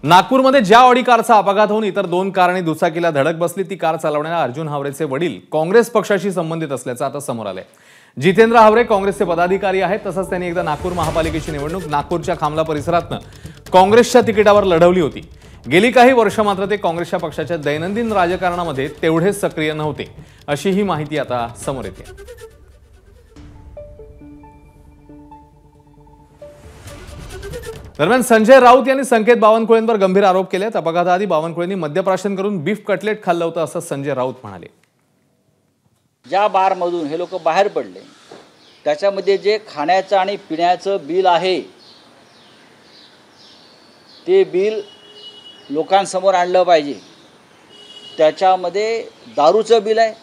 नागपूरमध्ये ज्या ऑडी कारचा अपघात होऊन इतर 2 कारणी दुचाकीला धडक बसली, ती कार चालवणाऱ्या अर्जुन हावरेचे वडील काँग्रेस पक्षाशी संबंधित असल्याचं आता समोर आलंय। जितेंद्र हावरे काँग्रेसचे पदाधिकारी आहेत। तसंच त्यांनी एकदा नागपूर महापालिकेची निवडणूक नागपूरच्या खामला परिसरातनं काँग्रेसच्या तिकिटावर लढवली होती। गेली काही वर्ष मात्र ते काँग्रेसच्या पक्षाच्या दैनंदिन राजकारणामध्ये तेवढे सक्रिय नव्हते, अशी ही माहिती आता समोर येते। दरम्यान संजय राऊत यांनी संकेत बावनकुळेंवर गंभीर आरोप केले। अपघाताआधी बावनकुळेंनी मद्यप्राशन करून बीफ कटलेट खाल्लं होतं, असं संजय राऊत म्हणाले। ज्या बारमधून हे लोक बाहेर पडले त्याच्यामध्ये जे खाण्याचं आणि पिण्याचं बिल आहे ते बिल लोकांसमोर आणलं पाहिजे। त्याच्यामध्ये दारूचं बिल आहे,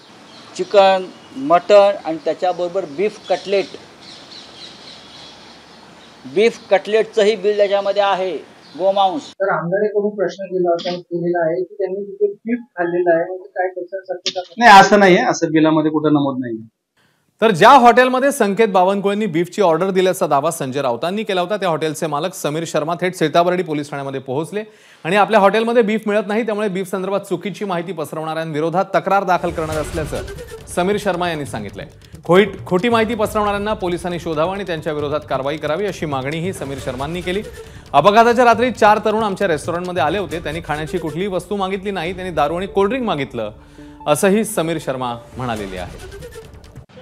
चिकन, मटण आणि त्याच्याबरोबर बीफ कटलेटचंही बिल त्याच्यामध्ये आहे, गोमांस। तर आमदारांकडून प्रश्न केलेला आहे की त्यांनी तिथे बीफ खाल्लेला आहे, म्हणजे काय त्याचं सत्य नाही, असं नाहीये, असं बिलामध्ये कुठं नमूद नाही। तर ज्या हॉटेलमध्ये संकेत बावनकुळेंनी बीफची ऑर्डर दिल्याचा दावा संजय राऊतांनी केला होता, त्या हॉटेलचे मालक समीर शर्मा थेट सीताबर्डी पोलीस ठाण्यामध्ये पोहोचले आणि आपल्या हॉटेलमध्ये बीफ मिळत नाही, त्यामुळे बीफ संदर्भात चुकीची माहिती पसरवणाऱ्यांविरोधात तक्रार दाखल करणार असल्याचं समीर शर्मा यांनी सांगितलंय। खोटी माहिती पसरवणाऱ्यांना पोलिसांनी शोधावं आणि त्यांच्या विरोधात कारवाई करावी, अशी मागणीही समीर शर्मांनी केली। अपघाताच्या रात्री 4 तरुण आमच्या रेस्टॉरंटमध्ये आले होते। त्यांनी खाण्याची कुठलीही वस्तू मागितली नाही, त्यांनी दारू आणि कोल्ड्रिंक मागितलं, असंही समीर शर्मा म्हणालेले आहे।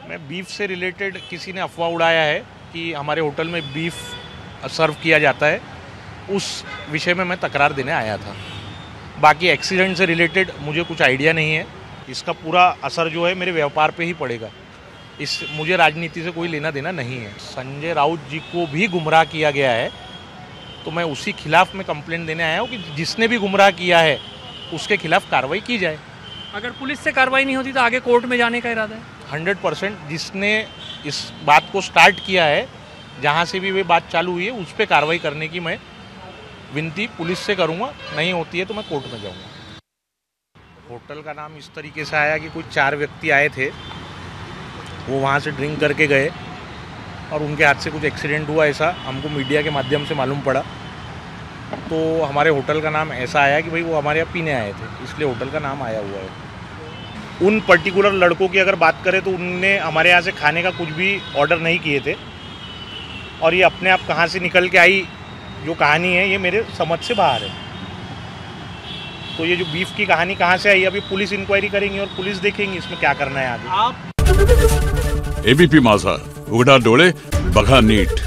मैं बीफ से रिलेटेड किसी ने अफवाह उड़ाया है कि हमारे होटल में बीफ सर्व किया जाता है, उस विषय में मैं तकरार देने आया था। बाकी एक्सीडेंट से रिलेटेड मुझे कुछ आइडिया नहीं है। इसका पूरा असर जो है मेरे व्यापार पे ही पड़ेगा। मुझे राजनीति से कोई लेना देना नहीं है। संजय राउत जी को भी गुमराह किया गया है, तो मैं उसी खिलाफ में कंप्लेंट देने आया हूँ कि जिसने भी गुमराह किया है उसके खिलाफ कार्रवाई की जाए। अगर पुलिस से कार्रवाई नहीं होती तो आगे कोर्ट में जाने का इरादा है? 100% जिसने इस बात को स्टार्ट किया है, जहाँ से भी वे बात चालू हुई है, उस पर कार्रवाई करने की मैं विनती पुलिस से करूँगा। नहीं होती है तो मैं कोर्ट में जाऊँगा। होटल का नाम इस तरीके से आया कि कुछ 4 व्यक्ति आए थे, वो वहाँ से ड्रिंक करके गए और उनके हाथ से कुछ एक्सीडेंट हुआ, ऐसा हमको मीडिया के माध्यम से मालूम पड़ा। तो हमारे होटल का नाम ऐसा आया कि भाई वो हमारे यहाँ पीने आए थे, इसलिए होटल का नाम आया हुआ है। उन पर्टिकुलर लड़कों की अगर बात करें तो उनने हमारे यहाँ से खाने का कुछ भी ऑर्डर नहीं किए थे, और ये अपने आप कहाँ से निकल के आई जो कहानी है, ये मेरे समझ से बाहर है। तो ये जो बीफ की कहानी कहाँ से आई, अभी पुलिस इंक्वायरी करेंगी और पुलिस देखेंगी इसमें क्या करना है आगे। एबीपी माझा, उघडा डोळे बघा नीट।